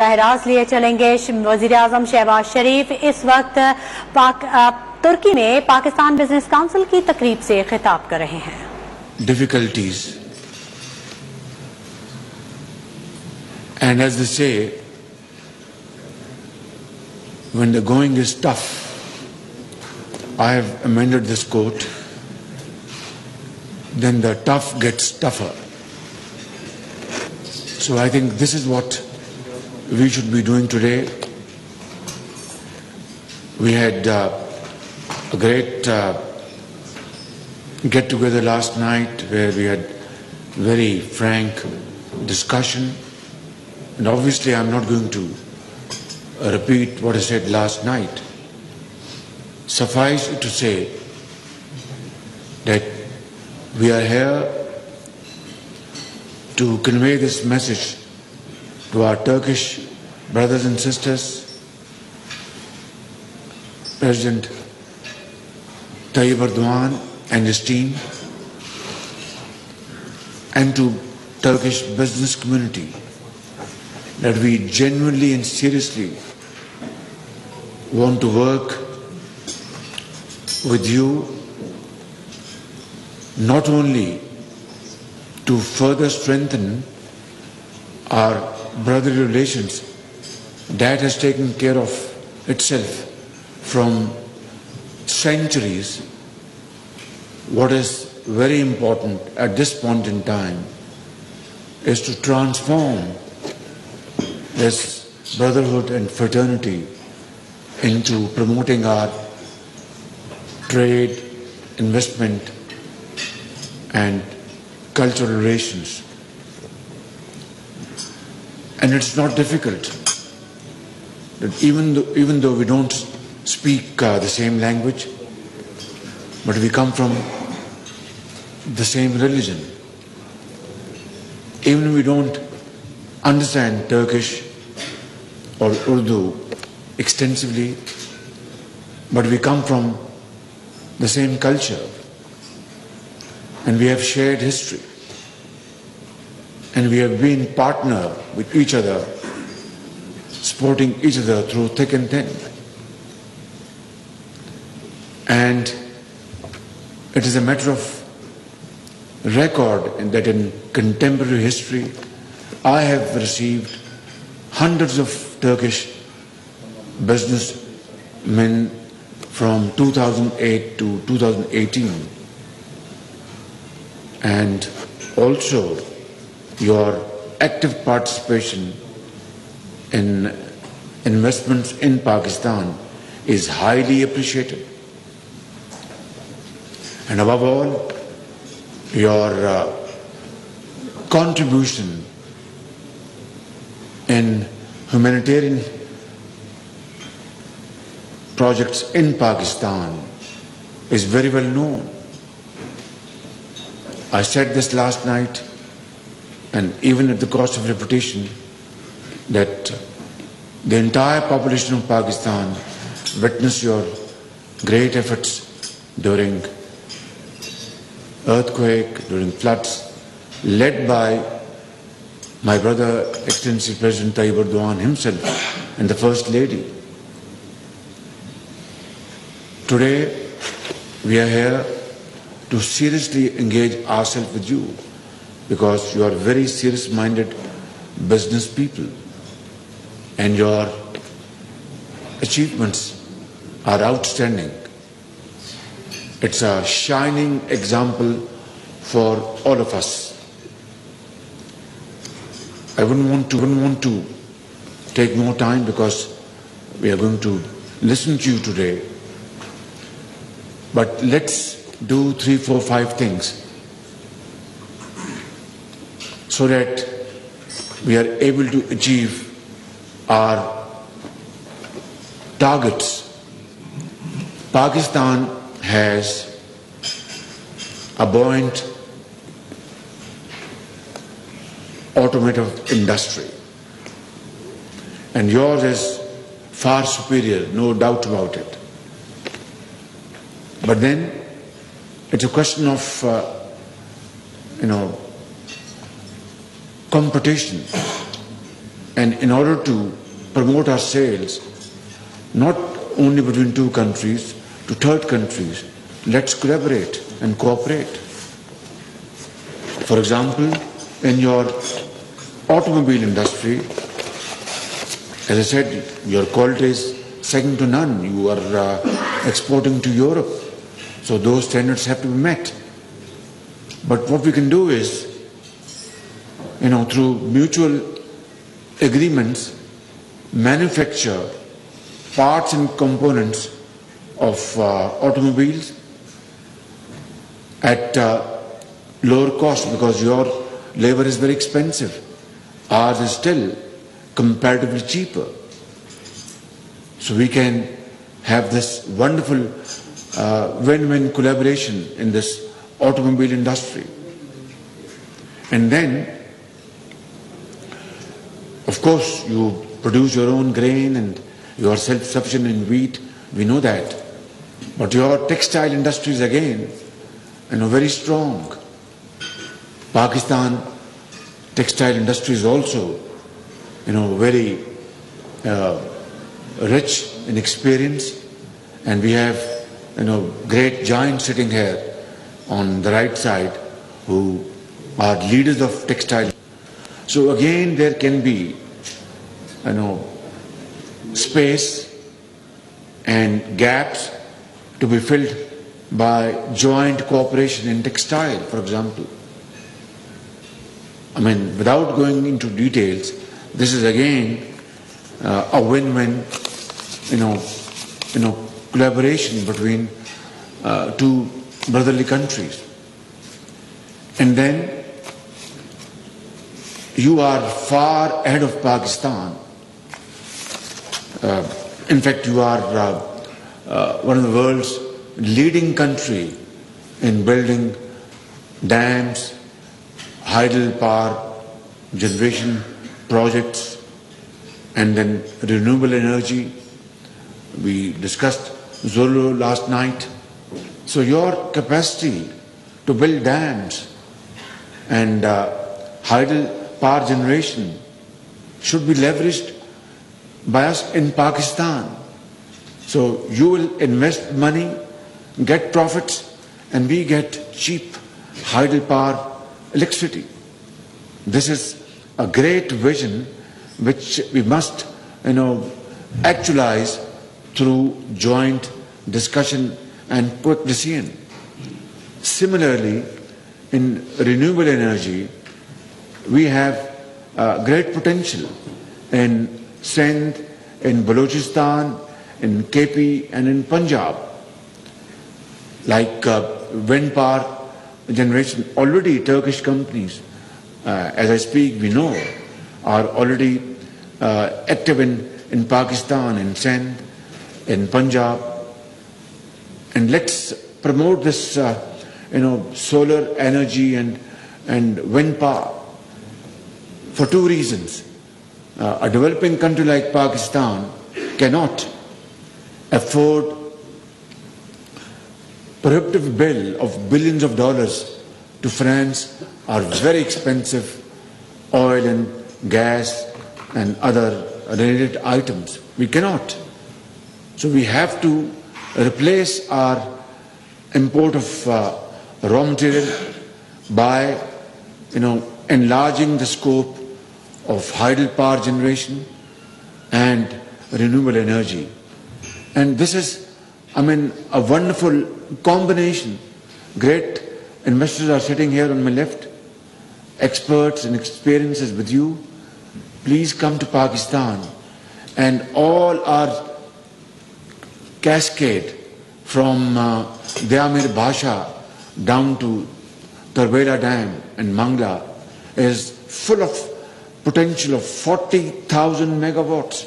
राज लिए चलेंगे वज़ीर आज़म शहबाज शरीफ इस वक्त तुर्की में पाकिस्तान बिजनेस काउंसिल की तकरीब से खिताब कर रहे हैं। Difficulties, and as they say, when the going is tough, I have amended this quote, then the tough gets tougher. So I think this is what we should be doing today. We had a great get-together last night where we had very frank discussion, and obviously I'm not going to repeat what I said last night. Suffice it to say that we are here to convey this message to our Turkish brothers and sisters. President Tayyip Erdogan and his team, and to Turkish business community, that we genuinely and seriously want to work with you, not only to further strengthen our brotherly relations that has taken care of itself from centuries. What is very important at this point in time is to transform this brotherhood and fraternity into promoting our trade, investment, and cultural relations. And it's not difficult. That even though we don't speak the same language, but we come from the same religion. Even we don't understand Turkish or Urdu extensively, but we come from the same culture, and we have shared history, and we have been partner with each other, supporting each other through thick and thin. And it is a matter of record that in contemporary history, I have received hundreds of Turkish businessmen from 2008 to 2018, and also your active participation in investments in Pakistan is highly appreciated. And above all, your contribution in humanitarian projects in Pakistan is very well known. I said this last night, and even at the cost of repetition, that the entire population of Pakistan witnessed your great efforts during earthquake, during floods, led by my brother, Excellency President Tayyip Erdogan himself and the First Lady. Today, we are here to seriously engage ourselves with you, because you are very serious-minded business people, and your achievements are outstanding. It's a shining example for all of us. I wouldn't want to take more time, because we are going to listen to you today. But let's do 3, 4, 5 things so that we are able to achieve our targets. Pakistan has a buoyant automotive industry, and yours is far superior, no doubt about it. But then it's a question of competition. And in order to promote our sales, not only between two countries, to third countries, let's collaborate and cooperate. For example, in your automobile industry, as I said, your quality is second to none. You are exporting to Europe, so those standards have to be met. But what we can do is, through mutual agreements, manufacture parts and components of automobiles at lower cost, because your labor is very expensive. Ours is still comparatively cheaper. So we can have this wonderful win-win collaboration in this automobile industry. And then, of course, you produce your own grain and you are self-sufficient in wheat. We know that. But your textile industry is again, very strong. Pakistan textile industry is also, very rich in experience, and we have, great giants sitting here on the right side who are leaders of textile. So again, there can be, space and gaps to be filled by joint cooperation in textile, for example. Without going into details, this is again a win-win, collaboration between two brotherly countries. And then you are far ahead of Pakistan. In fact, you are one of the world's leading country in building dams, hydel power generation projects, and then renewable energy. We discussed Zolo last night. So your capacity to build dams and hydel power generation should be leveraged by us in Pakistan. So you will invest money, get profits, and we get cheap hydel power electricity. This is a great vision which we must, actualize through joint discussion and quick decision. Similarly, in renewable energy, we have great potential in Sindh, in Balochistan, in KP, and in Punjab. Like wind power generation, already Turkish companies, as I speak, we know, are already active in Pakistan, in Sindh, in Punjab. And let's promote this, solar energy and wind power for two reasons. A developing country like Pakistan cannot afford prohibitive bill of billions of dollars to finance our very expensive oil and gas and other related items. We cannot. So we have to replace our import of raw material by, enlarging the scope of hydel power generation and renewable energy. And this is, a wonderful combination. Great investors are sitting here on my left, experts and experiences with you. Please come to Pakistan, and all our cascade from Dayamir Bhasha down to Tarbela Dam and Mangla is full of potential of 40,000 megawatts.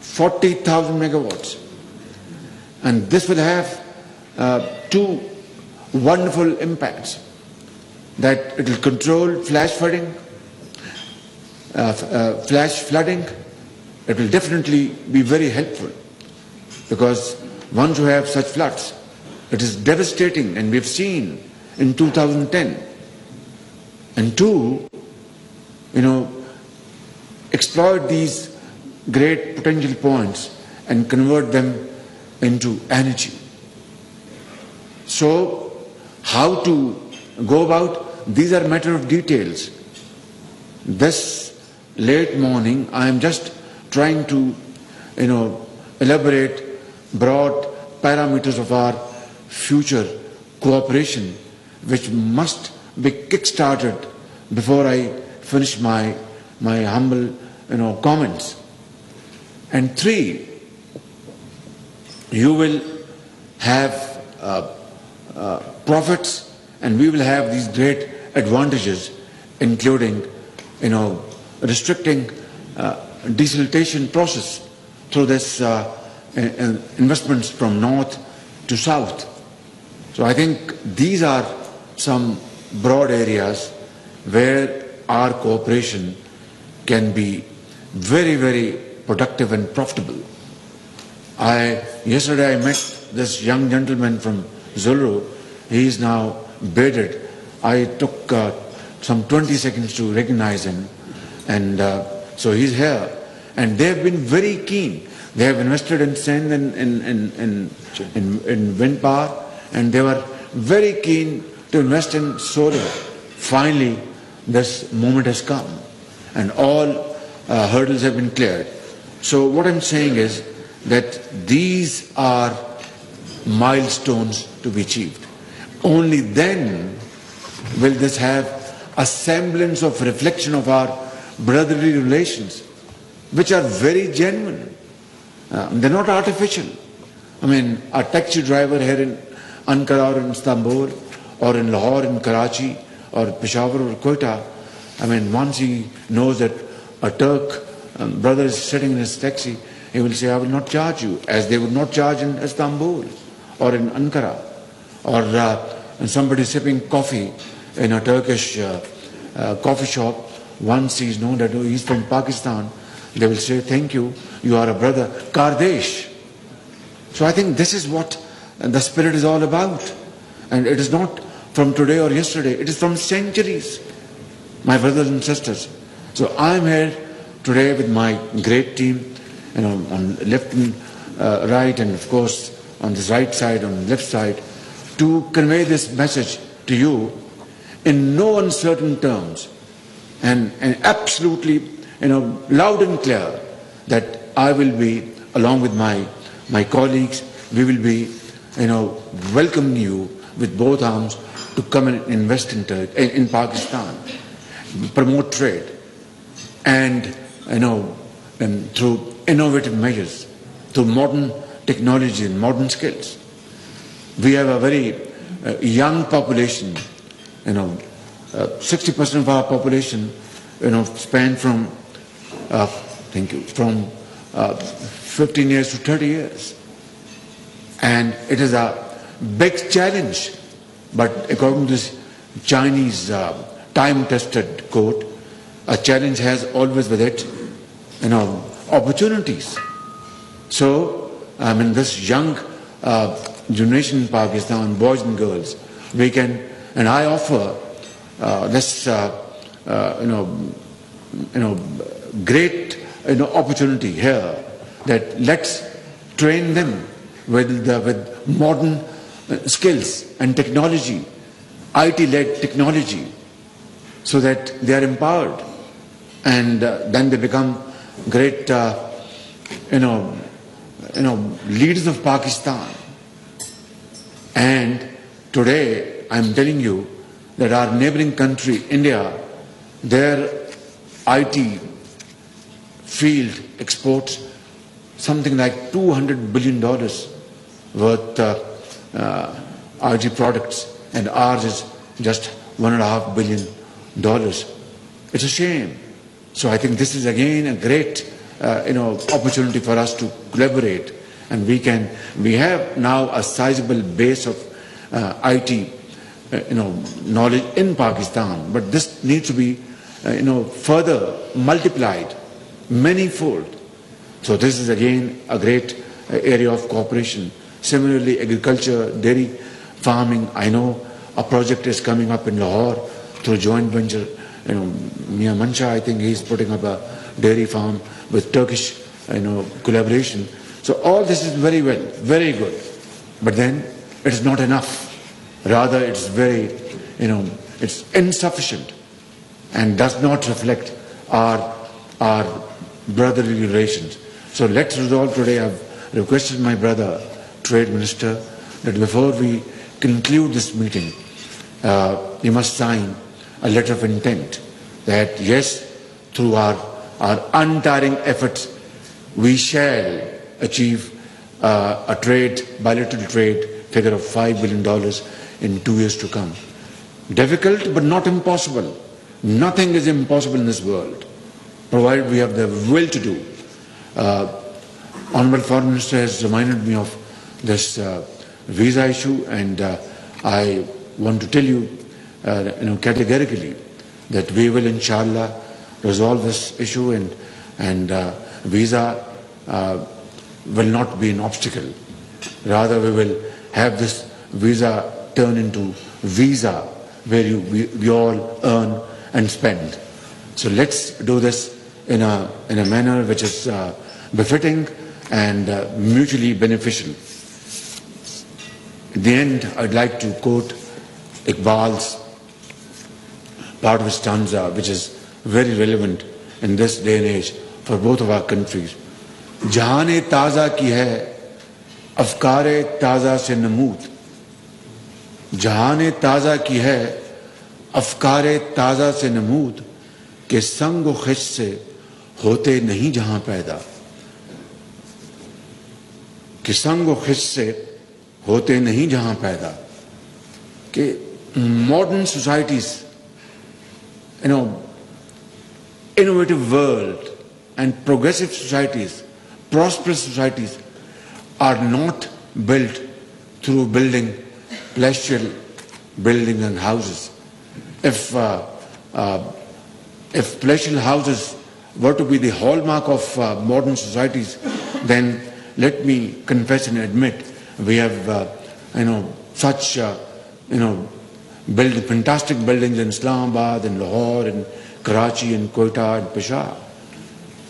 40,000 megawatts. And this will have two wonderful impacts. That it will control flash flooding. It will definitely be very helpful, because once you have such floods, it is devastating, and we've seen in 2010. And two, exploit these great potential points and convert them into energy. So, how to go about? These are matter of details. This late morning, I am just trying to, elaborate broad parameters of our future cooperation, which must be kick-started before I finish my humble, comments. And 3, you will have profits, and we will have these great advantages, including, restricting desiltation process through this investments from north to south. So I think these are some broad areas where our cooperation can be very, very productive and profitable. Yesterday I met this young gentleman from Zulu. He is now bearded. I took some 20 seconds to recognize him, and so he's here. And they have been very keen. They have invested in sand and in wind power, and they were very keen to invest in solar. Finally, this moment has come, and all hurdles have been cleared. So what I'm saying is that these are milestones to be achieved. Only then will this have a semblance of reflection of our brotherly relations, which are very genuine. They're not artificial. I mean, a taxi driver here in Ankara or in Istanbul or in Lahore, in Karachi or Peshawar or Quetta, I mean, once he knows that a Turk brother is sitting in his taxi, he will say, I will not charge you, as they would not charge in Istanbul or in Ankara. Or somebody sipping coffee in a Turkish coffee shop, once he is known that he is from Pakistan, they will say, thank you, you are a brother, Kardesh. So I think this is what the spirit is all about. And it is not from today or yesterday, it is from centuries, my brothers and sisters. So I am here today with my great team, on left and right, and of course on this right side, on the left side, to convey this message to you in no uncertain terms, and absolutely, loud and clear, that I will be, along with my colleagues, we will be, welcoming you with both arms to come and invest in Pakistan, promote trade, and through innovative measures, through modern technology and modern skills. We have a very young population. 60% of our population, span from 15 years to 30 years, and it is a big challenge. But according to this Chinese time-tested quote, a challenge has always with it, opportunities. So, this young generation in Pakistan, boys and girls, we can, and I offer this, great, opportunity here, that let's train them with modern skills and technology, IT-led technology, so that they are empowered, and then they become great, leaders of Pakistan. And today, I'm telling you that our neighboring country, India, their IT field exports something like $200 billion worth IT products, and ours is just $1.5 billion. It's a shame. So I think this is again a great opportunity for us to collaborate, and we have now a sizable base of IT knowledge in Pakistan, but this needs to be further multiplied manyfold. So this is again a great area of cooperation. Similarly, agriculture, dairy farming, I know a project is coming up in Lahore through joint venture. Mia Mancha, I think he's putting up a dairy farm with Turkish, collaboration. So all this is very well, very good. But then it is not enough. Rather, it's very, it's insufficient and does not reflect our brotherly relations. So let's resolve today. I've requested my brother, Trade Minister, that before we conclude this meeting, he must sign a letter of intent that yes, through our untiring efforts, we shall achieve a bilateral trade figure of $5 billion in 2 years to come. Difficult, but not impossible. Nothing is impossible in this world, provided we have the will to do. Honorable Foreign Minister has reminded me of this visa issue, and I want to tell you, categorically that we will, inshallah, resolve this issue, and visa will not be an obstacle. Rather, we will have this visa turn into visa where we all earn and spend. So let's do this in a manner which is befitting and mutually beneficial. At the end, I'd like to quote Iqbal's part of his stanza, which is very relevant in this day and age for both of our countries. Jahane taza ki hai, afkare taza se namood. Jahane taza ki hai, afkare taza se namood. के संग व खिश से होते नहीं जहां पैदा, कि संग व खिश से होते नहीं जहां पैदा, कि modern societies, innovative world and progressive societies, prosperous societies are not built through building palatial buildings and houses. If palatial houses were to be the hallmark of modern societies, then let me confess and admit we have, built fantastic buildings in Islamabad and Lahore and Karachi and Quetta and Peshawar.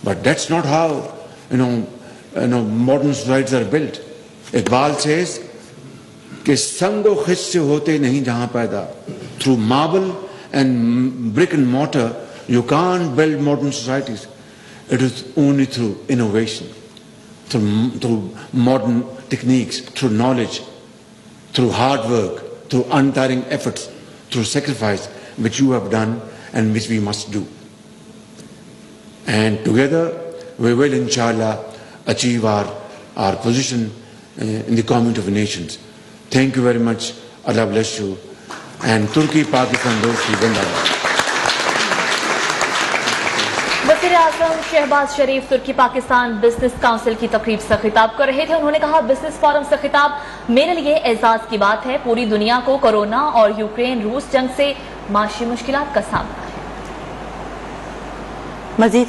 But that's not how, modern societies are built. Iqbal says, कि संगो खिच से होते नहीं जहां पैदा. Through marble and brick and mortar, you can't build modern societies. It is only through innovation, through modern techniques, through knowledge, through hard work, through untiring efforts, through sacrifice, which you have done and which we must do. And together we will, inshallah, achieve our position in the community of nations. Thank you very much. Allah bless you. And Turkey, Pakistan, dosti zindabad. वज़ीर-ए-आज़म शहबाज शरीफ तुर्की Pakistan business council की तकरीब से खिताब कर रहे थे। उन्होंने कहा, बिजनेस फोरम से खिताब मेरे लिए एजाज की बात है। पूरी दुनिया को कोरोना और यूक्रेन रूस जंग से माशी मुश्किलात का सामना है। मजीद